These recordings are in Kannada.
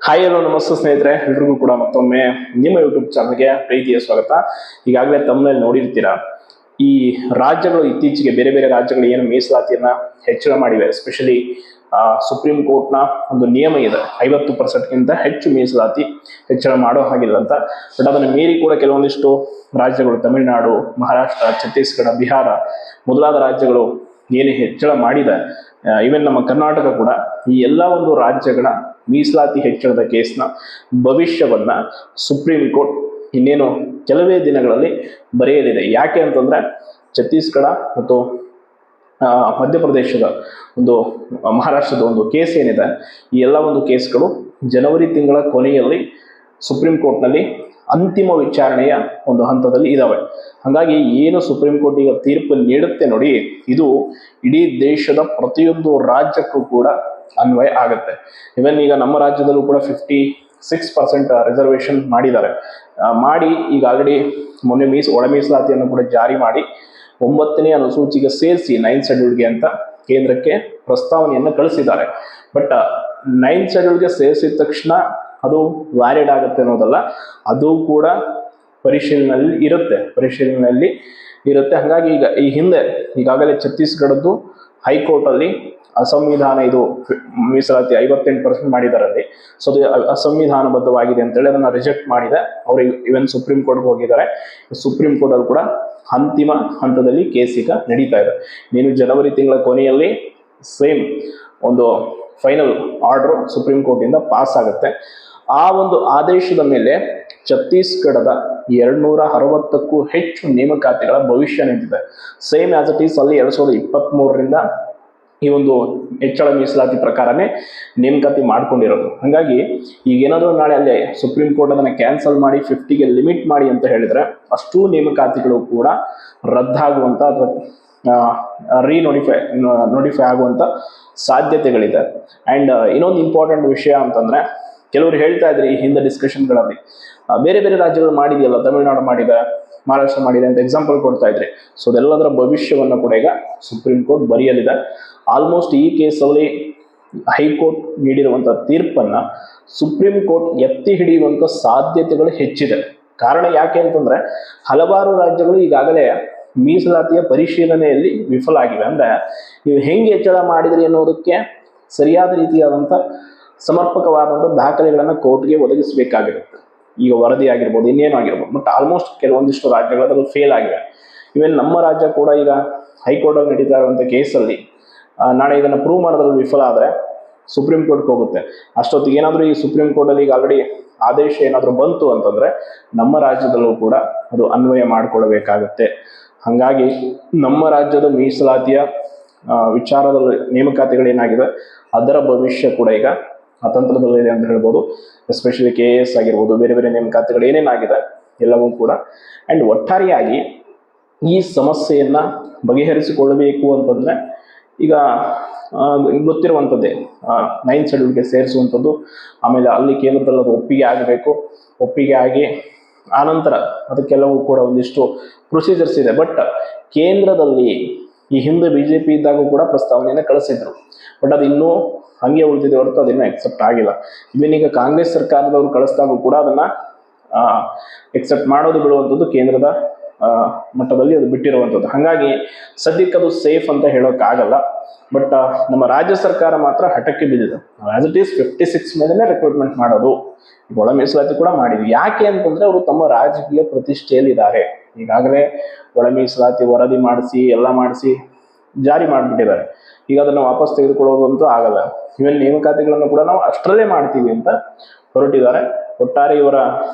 ಹಾಯ್ ಹಲೋ ನಮಸ್ತೆ ಸ್ನೇಹಿತರೆ, ಎಲ್ರಿಗೂ ಕೂಡ ಮತ್ತೊಮ್ಮೆ ನಿಮ್ಮ ಯೂಟ್ಯೂಬ್ ಚಾನಲ್ಗೆ ಪ್ರೀತಿಯ ಸ್ವಾಗತ. ಈಗಾಗಲೇ ತಮ್ಮಲ್ಲಿ ನೋಡಿರ್ತೀರಾ, ಈ ರಾಜ್ಯಗಳು ಇತ್ತೀಚೆಗೆ ಬೇರೆ ಬೇರೆ ರಾಜ್ಯಗಳು ಏನು ಮೀಸಲಾತಿಯನ್ನ ಹೆಚ್ಚಳ ಮಾಡಿವೆ. ಎಸ್ಪೆಷಲಿ ಸುಪ್ರೀಂ ಕೋರ್ಟ್ನ ಒಂದು ನಿಯಮ ಇದೆ, 50%ಗಿಂತ ಹೆಚ್ಚು ಮೀಸಲಾತಿ ಹೆಚ್ಚಳ ಮಾಡೋ ಹಾಗಿಲ್ಲ ಅಂತ. ಬಟ್ ಅದನ್ನು ಮೀರಿ ಕೂಡ ಕೆಲವೊಂದಿಷ್ಟು ರಾಜ್ಯಗಳು, ತಮಿಳುನಾಡು, ಮಹಾರಾಷ್ಟ್ರ, ಛತ್ತೀಸ್ಗಢ, ಬಿಹಾರ ಮೊದಲಾದ ರಾಜ್ಯಗಳು ಏನು ಹೆಚ್ಚಳ ಮಾಡಿದೆ, ಈವನ್ ನಮ್ಮ ಕರ್ನಾಟಕ ಕೂಡ ಈ ಎಲ್ಲ ಒಂದು ರಾಜ್ಯಗಳ ಮೀಸಲಾತಿ ಹೆಚ್ಚಳದ ಕೇಸ್ನ ಭವಿಷ್ಯವನ್ನ ಸುಪ್ರೀಂ ಕೋರ್ಟ್ ಇನ್ನೇನು ಕೆಲವೇ ದಿನಗಳಲ್ಲಿ ಬರೆಯಲಿದೆ. ಯಾಕೆ ಅಂತಂದ್ರೆ ಛತ್ತೀಸ್ಗಢ ಮತ್ತು ಮಧ್ಯಪ್ರದೇಶದ ಒಂದು ಮಹಾರಾಷ್ಟ್ರದ ಒಂದು ಕೇಸ್ ಏನಿದೆ, ಈ ಎಲ್ಲ ಒಂದು ಕೇಸ್ಗಳು ಜನವರಿ ತಿಂಗಳ ಕೊನೆಯಲ್ಲಿ ಸುಪ್ರೀಂ ಕೋರ್ಟ್ನಲ್ಲಿ ಅಂತಿಮ ವಿಚಾರಣೆಯ ಒಂದು ಹಂತದಲ್ಲಿ ಇದಾವೆ. ಹಾಗಾಗಿ ಏನು ಸುಪ್ರೀಂ ಕೋರ್ಟ್ ಈಗ ತೀರ್ಪು ನೀಡುತ್ತೆ ನೋಡಿ, ಇದು ಇಡೀ ದೇಶದ ಪ್ರತಿಯೊಂದು ರಾಜ್ಯಕ್ಕೂ ಕೂಡ ಅನ್ವಯ ಆಗುತ್ತೆ. ಇವನ್ ಈಗ ನಮ್ಮ ರಾಜ್ಯದಲ್ಲೂ ಕೂಡ 56% ರಿಸರ್ವೇಶನ್ ಮಾಡಿದ್ದಾರೆ. ಮಾಡಿ ಈಗ ಆಲ್ರೆಡಿ ಮೊನ್ನೆ ಒಳ ಮೀಸಲಾತಿಯನ್ನು ಕೂಡ ಜಾರಿ ಮಾಡಿ 9ನೇ ಅನುಸೂಚಿಗೆ ಸೇರಿಸಿ 9th ಶೆಡ್ಯೂಲ್ಗೆ ಅಂತ ಕೇಂದ್ರಕ್ಕೆ ಪ್ರಸ್ತಾವನೆಯನ್ನು ಕಳಿಸಿದ್ದಾರೆ. ಬಟ್ 9th ಶೆಡ್ಯೂಲ್ಗೆ ಸೇರಿಸಿದ ತಕ್ಷಣ ಅದು ವ್ಯಾಲಿಡ್ ಆಗುತ್ತೆ ಅನ್ನೋದಲ್ಲ, ಅದು ಕೂಡ ಪರಿಶೀಲನೆಯಲ್ಲಿ ಇರುತ್ತೆ. ಹಾಗಾಗಿ ಈಗ ಈ ಹಿಂದೆ ಈಗಾಗಲೇ ಛತ್ತೀಸ್ಗಢದ್ದು ಹೈಕೋರ್ಟ್ ಅಲ್ಲಿ ಅಸಂವಿಧಾನ, ಇದು ಮೀಸಲಾತಿ 58% ಮಾಡಿದಾರಲ್ಲಿ, ಸೊ ಅದು ಅಸಂವಿಧಾನಬದ್ಧವಾಗಿದೆ ಅಂತೇಳಿ ಅದನ್ನ ರಿಜೆಕ್ಟ್ ಮಾಡಿದೆ. ಅವರು ಇವನ್ ಸುಪ್ರೀಂ ಕೋರ್ಟ್ಗೆ ಹೋಗಿದ್ದಾರೆ. ಸುಪ್ರೀಂ ಕೋರ್ಟ್ ಅಲ್ಲಿ ಕೂಡ ಅಂತಿಮ ಹಂತದಲ್ಲಿ ಕೇಸ್ ಈಗ ನಡೀತಾ ಇದೆ. ನೀನು ಜನವರಿ ತಿಂಗಳ ಕೊನೆಯಲ್ಲಿ ಸೇಮ್ ಒಂದು ಫೈನಲ್ ಆರ್ಡರ್ ಸುಪ್ರೀಂ ಕೋರ್ಟ್ ಇಂದ ಪಾಸ್ ಆಗುತ್ತೆ. ಆ ಒಂದು ಆದೇಶದ ಮೇಲೆ ಛತ್ತೀಸ್ಗಢದ 260ಕ್ಕೂ ಹೆಚ್ಚು ನೇಮಕಾತಿಗಳ ಭವಿಷ್ಯ ನಿಂತಿದೆ. ಸೇಮ್ ಆಸ್ ಇಟ್ ಈಸ್ ಅಲ್ಲಿ 2023ರಿಂದ ಈ ಒಂದು ಹೆಚ್ಚಳ ಮೀಸಲಾತಿ ಪ್ರಕಾರನೇ ನೇಮಕಾತಿ ಮಾಡ್ಕೊಂಡಿರೋದು. ಹಾಗಾಗಿ ಈಗೇನಾದ್ರೂ ನಾಳೆ ಅಲ್ಲೇ ಸುಪ್ರೀಂ ಕೋರ್ಟ್ ಅದನ್ನ ಕ್ಯಾನ್ಸಲ್ ಮಾಡಿ 50ಗೆ ಲಿಮಿಟ್ ಮಾಡಿ ಅಂತ ಹೇಳಿದ್ರೆ, ಅಷ್ಟೂ ನೇಮಕಾತಿಗಳು ಕೂಡ ರದ್ದಾಗುವಂತ ಅಥವಾ ನೋಟಿಫೈ ಆಗುವಂತ ಸಾಧ್ಯತೆಗಳಿದೆ. ಅಂಡ್ ಇನ್ನೊಂದು ಇಂಪಾರ್ಟೆಂಟ್ ವಿಷಯ ಅಂತಂದ್ರೆ, ಕೆಲವರು ಹೇಳ್ತಾ ಇದ್ರಿ ಈ ಹಿಂದೆ ಡಿಸ್ಕಷನ್ಗಳಲ್ಲಿ, ಬೇರೆ ಬೇರೆ ರಾಜ್ಯಗಳು ಮಾಡಿದೆಯಲ್ಲ, ತಮಿಳುನಾಡು ಮಾಡಿದೆ, ಮಹಾರಾಷ್ಟ್ರ ಮಾಡಿದೆ ಅಂತ ಎಕ್ಸಾಂಪಲ್ ಕೊಡ್ತಾ ಇದ್ರಿ. ಸೊ ಅದೆಲ್ಲದರ ಭವಿಷ್ಯವನ್ನು ಕೂಡ ಈಗ ಸುಪ್ರೀಂ ಕೋರ್ಟ್ ಬರೆಯಲಿದೆ. ಆಲ್ಮೋಸ್ಟ್ ಈ ಕೇಸಲ್ಲಿ ಹೈಕೋರ್ಟ್ ನೀಡಿರುವಂತಹ ತೀರ್ಪನ್ನ ಸುಪ್ರೀಂ ಕೋರ್ಟ್ ಎತ್ತಿ ಹಿಡಿಯುವಂತ ಸಾಧ್ಯತೆಗಳು ಹೆಚ್ಚಿದೆ. ಕಾರಣ ಯಾಕೆ ಅಂತಂದ್ರೆ, ಹಲವಾರು ರಾಜ್ಯಗಳು ಈಗಾಗಲೇ ಮೀಸಲಾತಿಯ ಪರಿಶೀಲನೆಯಲ್ಲಿ ವಿಫಲ ಆಗಿವೆ. ಅಂದ್ರೆ ನೀವು ಹೆಂಗೆ ಹೆಚ್ಚಳ ಮಾಡಿದ್ರಿ ಅನ್ನೋದಕ್ಕೆ ಸರಿಯಾದ ರೀತಿಯಾದಂಥ ಸಮರ್ಪಕವಾದಂಥ ದಾಖಲೆಗಳನ್ನ ಕೋರ್ಟ್ಗೆ ಒದಗಿಸಬೇಕಾಗಿರುತ್ತೆ. ಈಗ ವರದಿ ಆಗಿರ್ಬೋದು, ಇನ್ನೇನು ಆಗಿರ್ಬೋದು. ಬಟ್ ಆಲ್ಮೋಸ್ಟ್ ಕೆಲವೊಂದಿಷ್ಟು ರಾಜ್ಯಗಳು ಫೇಲ್ ಆಗಿವೆ. ಇವನ್ ನಮ್ಮ ರಾಜ್ಯ ಕೂಡ ಈಗ ಹೈಕೋರ್ಟ್ ಅಲ್ಲಿ ನಡೀತಾ ಇರುವಂಥ ಕೇಸಲ್ಲಿ ನಾಳೆ ಇದನ್ನು ಪ್ರೂವ್ ಮಾಡೋದ್ರಲ್ಲಿ ವಿಫಲ ಆದರೆ ಸುಪ್ರೀಂ ಕೋರ್ಟ್ಗೆ ಹೋಗುತ್ತೆ. ಅಷ್ಟೊತ್ತಿಗೆ ಏನಾದರೂ ಈ ಸುಪ್ರೀಂ ಕೋರ್ಟಲ್ಲಿ ಈಗ ಆಲ್ರೆಡಿ ಆದೇಶ ಏನಾದರೂ ಬಂತು ಅಂತಂದ್ರೆ ನಮ್ಮ ರಾಜ್ಯದಲ್ಲೂ ಕೂಡ ಅದು ಅನ್ವಯ ಮಾಡಿಕೊಳ್ಬೇಕಾಗತ್ತೆ. ಹಾಗಾಗಿ ನಮ್ಮ ರಾಜ್ಯದ ಮೀಸಲಾತಿಯ ವಿಚಾರದಲ್ಲಿ ನೇಮಕಾತಿಗಳೇನಾಗಿದೆ ಅದರ ಭವಿಷ್ಯ ಕೂಡ ಈಗ ಅತಂತ್ರದಲ್ಲಿದೆ ಅಂತ ಹೇಳ್ಬೋದು. ಎಸ್ಪೆಷಲಿ KAS ಆಗಿರ್ಬೋದು, ಬೇರೆ ಬೇರೆ ನೇಮಕಾತಿಗಳು ಏನೇನಾಗಿದೆ ಎಲ್ಲವೂ ಕೂಡ. ಅಂಡ್ ಒಟ್ಟಾರೆಯಾಗಿ ಈ ಸಮಸ್ಯೆಯನ್ನ ಬಗೆಹರಿಸಿಕೊಳ್ಳಬೇಕು ಅಂತಂದ್ರೆ ಈಗ ಗೊತ್ತಿರುವಂಥದ್ದೇ 9th ಶೆಡ್ಯೂಲ್ಗೆ ಸೇರಿಸುವಂಥದ್ದು, ಆಮೇಲೆ ಅಲ್ಲಿ ಕೇಂದ್ರದಲ್ಲಿ ಅದು ಒಪ್ಪಿಗೆ ಆಗಬೇಕು. ಒಪ್ಪಿಗೆ ಆಗಿ ಆನಂತರ ಅದಕ್ಕೆಲ್ಲವೂ ಕೂಡ ಒಂದಿಷ್ಟು ಪ್ರೊಸೀಜರ್ಸ್ ಇದೆ. ಬಟ್ ಕೇಂದ್ರದಲ್ಲಿ ಈ ಹಿಂದೆ BJP ಇದ್ದಾಗ ಕೂಡ ಪ್ರಸ್ತಾವನೆಯನ್ನು ಕಳಿಸಿದ್ರು. ಬಟ್ ಅದು ಇನ್ನೂ ಹಂಗೆ ಉಳಿದಿದೆ ಹೊರತು ಅದನ್ನ ಎಕ್ಸೆಪ್ಟ್ ಆಗಿಲ್ಲ. ಇವನ್ ಈಗ ಕಾಂಗ್ರೆಸ್ ಸರ್ಕಾರದವರು ಕಳಿಸಿದಾಗ ಕೂಡ ಅದನ್ನ ಎಕ್ಸೆಪ್ಟ್ ಮಾಡೋದು ಬಿಡುವಂಥದ್ದು ಕೇಂದ್ರದ ಮಟ್ಟದಲ್ಲಿ ಅದು ಬಿಟ್ಟಿರುವಂಥದ್ದು. ಹಾಗಾಗಿ ಸದ್ಯಕ್ಕೆ ಅದು ಸೇಫ್ ಅಂತ ಹೇಳೋಕ್ಕಾಗಲ್ಲ. ಬಟ್ ನಮ್ಮ ರಾಜ್ಯ ಸರ್ಕಾರ ಮಾತ್ರ ಹಠಕ್ಕೆ ಬಿದ್ದಿದೆ. ಆಸ್ ಇಟ್ ಈಸ್ 56 ಮೇಲೆನೆ ರಿಕ್ರೂಟ್ಮೆಂಟ್ ಮಾಡೋದು, ಒಳ ಮೀಸಲಾತಿ ಕೂಡ ಮಾಡಿದ್ವಿ. ಯಾಕೆ ಅಂತಂದ್ರೆ ಅವರು ತಮ್ಮ ರಾಜಕೀಯ ಪ್ರತಿಷ್ಠೆಯಲ್ಲಿದ್ದಾರೆ. ಈಗಾಗಲೇ ಒಳ ಮೀಸಲಾತಿ ವರದಿ ಮಾಡಿಸಿ ಎಲ್ಲ ಮಾಡಿಸಿ ಜಾರಿ ಮಾಡಿಬಿಟ್ಟಿದ್ದಾರೆ. ಈಗ ಅದನ್ನು ವಾಪಸ್ ತೆಗೆದುಕೊಳ್ಳೋದಂತೂ ಆಗಲ್ಲ. ಇವನ್ ನೇಮಕಾತಿಗಳನ್ನು ಕೂಡ ನಾವು ಅಷ್ಟರಲ್ಲೇ ಮಾಡ್ತೀವಿ ಅಂತ ಹೊರಟಿದ್ದಾರೆ. ಒಟ್ಟಾರೆ ಇವರ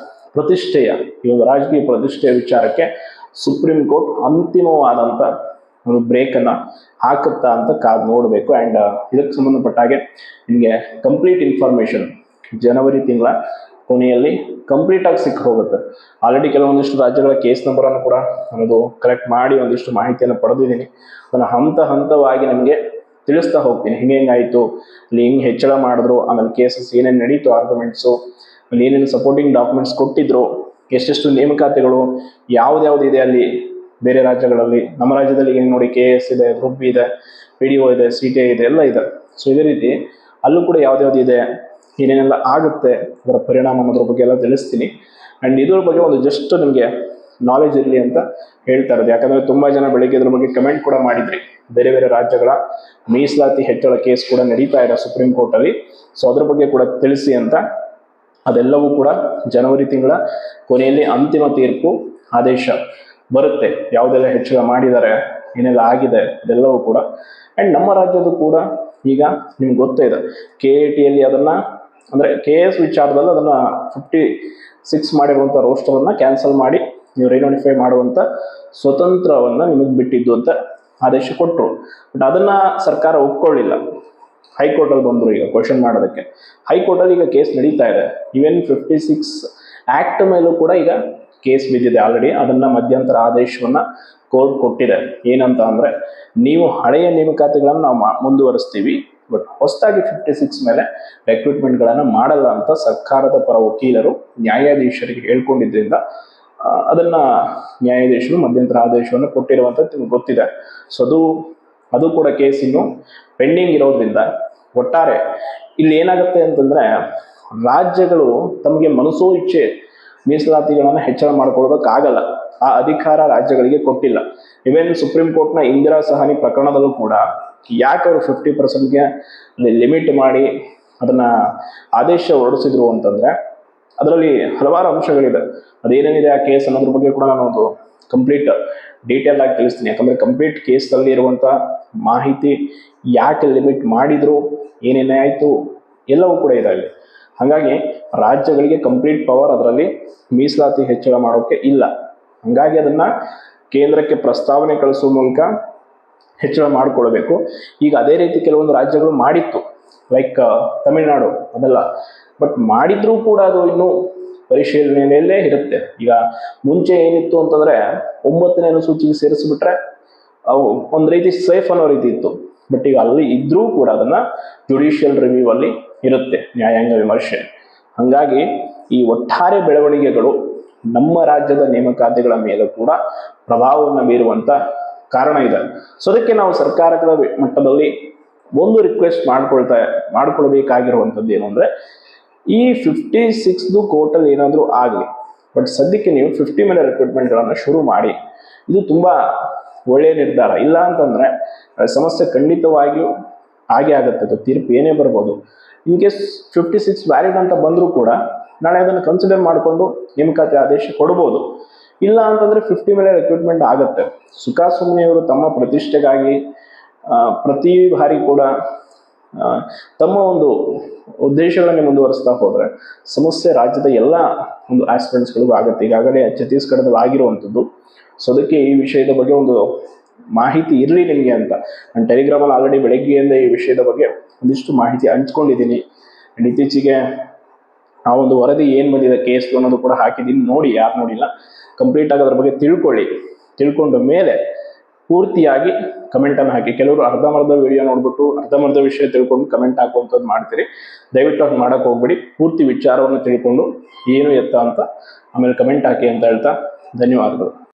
ಪ್ರತಿಷ್ಠೆಯ, ಇವಾಗ ರಾಜಕೀಯ ಪ್ರತಿಷ್ಠೆಯ ವಿಚಾರಕ್ಕೆ ಸುಪ್ರೀಂ ಕೋರ್ಟ್ ಅಂತಿಮವಾದಂಥ ಒಂದು ಬ್ರೇಕ್ ಅನ್ನ ಹಾಕುತ್ತಾ ಅಂತ ಕಾದು ನೋಡಬೇಕು. ಅಂಡ್ ಇದಕ್ಕೆ ಸಂಬಂಧಪಟ್ಟ ಹಾಗೆ ನಿಮಗೆ ಕಂಪ್ಲೀಟ್ ಇನ್ಫಾರ್ಮೇಶನ್ ಜನವರಿ ತಿಂಗಳ ಕೊನೆಯಲ್ಲಿ ಕಂಪ್ಲೀಟ್ ಆಗಿ ಸಿಕ್ಕ ಹೋಗುತ್ತೆ. ಆಲ್ರೆಡಿ ಕೆಲವೊಂದಿಷ್ಟು ರಾಜ್ಯಗಳ ಕೇಸ್ ನಂಬರ್ ಅನ್ನು ಕೂಡ ನಾನು ಕಲೆಕ್ಟ್ ಮಾಡಿ ಒಂದಿಷ್ಟು ಮಾಹಿತಿಯನ್ನು ಪಡೆದಿದ್ದೀನಿ. ಅದನ್ನು ಹಂತವಾಗಿ ನಿಮಗೆ ತಿಳಿಸ್ತಾ ಹೋಗ್ತೀನಿ. ಹೆಂಗಾಯ್ತು, ಅಲ್ಲಿ ಹೆಂಗೆ ಹೆಚ್ಚಳ ಮಾಡಿದ್ರು, ಆಮೇಲೆ ಕೇಸಸ್ ಏನೇನು ನಡೀತು, ಆರ್ಗ್ಯುಮೆಂಟ್ಸು, ಅಲ್ಲಿ ಏನೇನು ಸಪೋರ್ಟಿಂಗ್ ಡಾಕ್ಯುಮೆಂಟ್ಸ್ ಕೊಟ್ಟಿದ್ರು, ಎಷ್ಟೆಷ್ಟು ನೇಮಕಾತಿಗಳು ಯಾವ್ದ್ಯಾವ್ದು ಇದೆ ಅಲ್ಲಿ ಬೇರೆ ರಾಜ್ಯಗಳಲ್ಲಿ. ನಮ್ಮ ರಾಜ್ಯದಲ್ಲಿ ಏನು ನೋಡಿ, KAS ಇದೆ, ಗ್ರೂಪ್ ಇದೆ, PDO ಇದೆ, CTI ಇದೆ, ಎಲ್ಲ ಇದೆ. ಸೊ ಇದೇ ರೀತಿ ಅಲ್ಲೂ ಕೂಡ ಯಾವ್ದ್ಯಾವ್ದು ಇದೆ, ಏನೇನೆಲ್ಲ ಆಗುತ್ತೆ ಅದರ ಪರಿಣಾಮ ಅನ್ನೋದ್ರ ಬಗ್ಗೆ ಎಲ್ಲ ತಿಳಿಸ್ತೀನಿ. ಆ್ಯಂಡ್ ಇದ್ರ ಬಗ್ಗೆ ಒಂದು ಜಸ್ಟ್ ನಿಮಗೆ ನಾಲೆಜ್ ಇರಲಿ ಅಂತ ಹೇಳ್ತಾ ಇರೋದು. ಯಾಕಂದರೆ ತುಂಬ ಜನ ಬೆಳಿಗ್ಗೆ ಇದ್ರ ಬಗ್ಗೆ ಕಮೆಂಟ್ ಕೂಡ ಮಾಡಿದ್ರಿ. ಬೇರೆ ಬೇರೆ ರಾಜ್ಯಗಳ ಮೀಸಲಾತಿ ಹೆಚ್ಚಳ ಕೇಸ್ ಕೂಡ ನಡೀತಾ ಇದೆ ಸುಪ್ರೀಂ ಕೋರ್ಟಲ್ಲಿ. ಸೊ ಅದ್ರ ಬಗ್ಗೆ ಕೂಡ ತಿಳಿಸಿ ಅಂತ. ಅದೆಲ್ಲವೂ ಕೂಡ ಜನವರಿ ತಿಂಗಳ ಕೊನೆಯಲ್ಲಿ ಅಂತಿಮ ತೀರ್ಪು ಆದೇಶ ಬರುತ್ತೆ. ಯಾವುದೆಲ್ಲ ಹೆಚ್ಚಳ ಮಾಡಿದ್ದಾರೆ, ಏನೆಲ್ಲ ಆಗಿದೆ ಅದೆಲ್ಲವೂ ಕೂಡ. ಆ್ಯಂಡ್ ನಮ್ಮ ರಾಜ್ಯದ ಕೂಡ ಈಗ ನಿಮ್ಗೆ ಗೊತ್ತೇ ಇದೆ, KATಯಲ್ಲಿ ಅದನ್ನು ಅಂದರೆ KS ವಿಚಾರದಲ್ಲಿ ಅದನ್ನು 56 ಮಾಡಿರುವಂಥ ರೋಸ್ಟರನ್ನು ಕ್ಯಾನ್ಸಲ್ ಮಾಡಿ ನೀವು ರಿನೋಟಿಫೈ ಮಾಡುವಂಥ ಸ್ವತಂತ್ರವನ್ನು ನಿಮಗೆ ಬಿಟ್ಟಿದ್ದು ಅಂತ ಆದೇಶ ಕೊಟ್ಟರು. ಬಟ್ ಅದನ್ನು ಸರ್ಕಾರ ಒಪ್ಕೊಳ್ಳಿಲ್ಲ. ಹೈಕೋರ್ಟಲ್ಲಿ ಬಂದರು ಈಗ ಕ್ವಶನ್ ಮಾಡೋದಕ್ಕೆ. ಹೈಕೋರ್ಟಲ್ಲಿ ಈಗ ಕೇಸ್ ನಡೀತಾ ಇದೆ. ಈವನ್ 56 ಆ್ಯಕ್ಟ್ ಮೇಲೂ ಕೂಡ ಈಗ ಕೇಸ್ ಬಿದ್ದಿದೆ ಆಲ್ರೆಡಿ. ಅದನ್ನು ಮಧ್ಯಂತರ ಆದೇಶವನ್ನು ಕೋರ್ಟ್ ಕೊಟ್ಟಿದೆ. ಏನಂತ ಅಂದರೆ, ನೀವು ಹಳೆಯ ನೇಮಕಾತಿಗಳನ್ನು ನಾವು ಮುಂದುವರಿಸ್ತೀವಿ, ಬಟ್ ಹೊಸದಾಗಿ 56 ಮೇಲೆ ರೆಕ್ರೂಟ್ಮೆಂಟ್ಗಳನ್ನು ಮಾಡಲ್ಲ ಅಂತ ಸರ್ಕಾರದ ಪರ ವಕೀಲರು ನ್ಯಾಯಾಧೀಶರಿಗೆ ಹೇಳ್ಕೊಂಡಿದ್ದರಿಂದ ಅದನ್ನು ನ್ಯಾಯಾಧೀಶರು ಮಧ್ಯಂತರ ಆದೇಶವನ್ನು ಕೊಟ್ಟಿರುವಂಥದ್ದು ನಿಮ್ಗೆ ಗೊತ್ತಿದೆ. ಸೊ ಅದು ಕೂಡ ಕೇಸ್ ಇನ್ನು ಪೆಂಡಿಂಗ್ ಇರೋದ್ರಿಂದ ಒಟ್ಟಾರೆ ಇಲ್ಲಿ ಏನಾಗುತ್ತೆ ಅಂತಂದರೆ, ರಾಜ್ಯಗಳು ತಮಗೆ ಮನಸೋ ಇಚ್ಛೆ ಮೀಸಲಾತಿಗಳನ್ನು ಹೆಚ್ಚಳ ಮಾಡ್ಕೊಳ್ಳೋದಕ್ಕಾಗಲ್ಲ. ಆ ಅಧಿಕಾರ ರಾಜ್ಯಗಳಿಗೆ ಕೊಟ್ಟಿಲ್ಲ. ಇವನ್ ಸುಪ್ರೀಂ ಕೋರ್ಟ್ನ ಇಂದಿರಾ ಸಹಾನಿ ಪ್ರಕರಣದಲ್ಲೂ ಕೂಡ ಯಾಕೆ ಅವರು 50%ಗೆ ಲಿಮಿಟ್ ಮಾಡಿ ಅದನ್ನು ಆದೇಶ ಹೊರಡಿಸಿದ್ರು ಅಂತಂದರೆ, ಅದರಲ್ಲಿ ಹಲವಾರು ಅಂಶಗಳಿದೆ. ಅದೇನೇನಿದೆ ಆ ಕೇಸ್ ಅನ್ನೋದ್ರ ಬಗ್ಗೆ ಕೂಡ ನಾನು ಒಂದು ಕಂಪ್ಲೀಟ್ ಡೀಟೇಲ್ ಆಗಿ ತಿಳಿಸ್ತೀನಿ. ಯಾಕಂದರೆ ಕಂಪ್ಲೀಟ್ ಕೇಸಲ್ಲಿ ಇರುವಂಥ ಮಾಹಿತಿ, ಯಾಕೆ ಲಿಮಿಟ್ ಮಾಡಿದ್ರು, ಏನೇನೇ ಆಯಿತು ಎಲ್ಲವೂ ಕೂಡ ಇದೆ ಅಲ್ಲಿ. ಹಾಗಾಗಿ ರಾಜ್ಯಗಳಿಗೆ ಕಂಪ್ಲೀಟ್ ಪವರ್ ಅದರಲ್ಲಿ ಮೀಸಲಾತಿ ಹೆಚ್ಚಳ ಮಾಡೋಕ್ಕೆ ಇಲ್ಲ. ಹಾಗಾಗಿ ಅದನ್ನು ಕೇಂದ್ರಕ್ಕೆ ಪ್ರಸ್ತಾವನೆ ಕಳಿಸುವ ಮೂಲಕ ಹೆಚ್ಚಳ ಮಾಡಿಕೊಳ್ಬೇಕು. ಈಗ ಅದೇ ರೀತಿ ಕೆಲವೊಂದು ರಾಜ್ಯಗಳು ಮಾಡಿತ್ತು, ಲೈಕ್ ತಮಿಳುನಾಡು ಅದೆಲ್ಲ. ಬಟ್ ಮಾಡಿದ್ರೂ ಕೂಡ ಅದು ಇನ್ನೂ ಪರಿಶೀಲನೆಯಲ್ಲೇ ಇರುತ್ತೆ. ಈಗ ಮುಂಚೆ ಏನಿತ್ತು ಅಂತಂದರೆ 9ನೇ ಅನುಸೂಚಿಗೆ ಸೇರಿಸ್ಬಿಟ್ರೆ ಅವು ಒಂದು ರೀತಿ ಸೇಫ್ ಅನ್ನೋ ರೀತಿ ಇತ್ತು. ಬಟ್ ಈಗ ಅಲ್ಲಿ ಇದ್ರೂ ಕೂಡ ಅದನ್ನು ಜುಡಿಷಿಯಲ್ ರಿವ್ಯೂ ಅಲ್ಲಿ ಇರುತ್ತೆ, ನ್ಯಾಯಾಂಗ ವಿಮರ್ಶೆ. ಹಾಗಾಗಿ ಈ ಒಟ್ಟಾರೆ ಬೆಳವಣಿಗೆಗಳು ನಮ್ಮ ರಾಜ್ಯದ ನೇಮಕಾತಿಗಳ ಮೇಲೆ ಕೂಡ ಪ್ರಭಾವವನ್ನು ಬೀರುವಂಥ ಕಾರಣ ಇದೆ. ಸೊ ಅದಕ್ಕೆ ನಾವು ಸರ್ಕಾರದ ಮಟ್ಟದಲ್ಲಿ ಒಂದು ರಿಕ್ವೆಸ್ಟ್ ಮಾಡ್ಕೊಳ್ಬೇಕಾಗಿರುವಂಥದ್ದು ಏನು ಅಂದರೆ, ಈ 56ದು ಕೋರ್ಟಲ್ಲಿ ಏನಾದರೂ ಆಗಲಿ, ಬಟ್ ಸದ್ಯಕ್ಕೆ ನೀವು 50 ಮೇಲೆ ರಿಕ್ರೂಟ್ಮೆಂಟ್ಗಳನ್ನು ಶುರು ಮಾಡಿ. ಇದು ತುಂಬ ಒಳ್ಳೆಯ ನಿರ್ಧಾರ. ಇಲ್ಲ ಅಂತಂದರೆ ಸಮಸ್ಯೆ ಖಂಡಿತವಾಗಿಯೂ ಹಾಗೆ ಆಗುತ್ತೆ. ಅದು ತೀರ್ಪು ಏನೇ ಬರ್ಬೋದು. ಇನ್ ಕೇಸ್ 56 ವ್ಯಾಲಿಡ್ ಅಂತ ಬಂದರೂ ಕೂಡ ನಾಳೆ ಅದನ್ನು ಕನ್ಸಿಡರ್ ಮಾಡಿಕೊಂಡು ನೇಮಕಾತಿ ಆದೇಶ ಕೊಡ್ಬೋದು. ಇಲ್ಲ ಅಂತಂದರೆ 50 ಮೇಲೆ ರಿಕ್ರೂಟ್ಮೆಂಟ್ ಆಗುತ್ತೆ. ಸುಮ್ಮನೆಯವರು ತಮ್ಮ ಪ್ರತಿಷ್ಠೆಗಾಗಿ ಪ್ರತಿ ಬಾರಿ ಕೂಡ ತಮ್ಮ ಒಂದು ಉದ್ದೇಶಗಳನ್ನು ಮುಂದುವರಿಸ್ತಾ ಹೋದರೆ ಸಮಸ್ಯೆ ರಾಜ್ಯದ ಎಲ್ಲ ಒಂದು ಆಸ್ಪಿರೆಂಟ್ಸ್ಗಳಿಗೂ ಆಗುತ್ತೆ. ಈಗಾಗಲೇ ಛತ್ತೀಸ್ಗಢದಲ್ಲಿ ಆಗಿರುವಂಥದ್ದು. ಸೊ ಅದಕ್ಕೆ ಈ ವಿಷಯದ ಬಗ್ಗೆ ಒಂದು ಮಾಹಿತಿ ಇರಲಿ ನಿಮಗೆ ಅಂತ ನಾನು ಟೆಲಿಗ್ರಾಮಲ್ಲಿ ಆಲ್ರೆಡಿ ಬೆಳಗ್ಗೆಯಿಂದ ಈ ವಿಷಯದ ಬಗ್ಗೆ ಒಂದಿಷ್ಟು ಮಾಹಿತಿ ಹಂಚ್ಕೊಂಡಿದ್ದೀನಿ. ಆ್ಯಂಡ್ ಇತ್ತೀಚೆಗೆ ಆ ಒಂದು ವರದಿ ಏನು ಬಂದಿದೆ ಕೇಸ್ ಅನ್ನೋದು ಕೂಡ ಹಾಕಿದ್ದೀನಿ. ನೋಡಿ, ಯಾರು ನೋಡಿಲ್ಲ ಕಂಪ್ಲೀಟಾಗಿ ಅದ್ರ ಬಗ್ಗೆ ತಿಳ್ಕೊಂಡ ಮೇಲೆ ಪೂರ್ತಿಯಾಗಿ ಕಮೆಂಟನ್ನು ಹಾಕಿ. ಕೆಲವರು ಅರ್ಧಮರ್ಧ ವಿಡಿಯೋ ನೋಡ್ಬಿಟ್ಟು ಅರ್ಧಮರ್ಧ ವಿಷಯ ತಿಳ್ಕೊಂಡು ಕಮೆಂಟ್ ಹಾಕುವಂಥದ್ದು ಮಾಡ್ತೀರಿ. ದಯವಿಟ್ಟು ಅದು ಮಾಡೋಕ್ಕೆ ಹೋಗ್ಬಿಡಿ. ಪೂರ್ತಿ ವಿಚಾರವನ್ನು ತಿಳ್ಕೊಂಡು ಏನು ಎತ್ತ ಅಂತ ಆಮೇಲೆ ಕಮೆಂಟ್ ಹಾಕಿ ಅಂತ ಹೇಳ್ತಾ ಧನ್ಯವಾದಗಳು.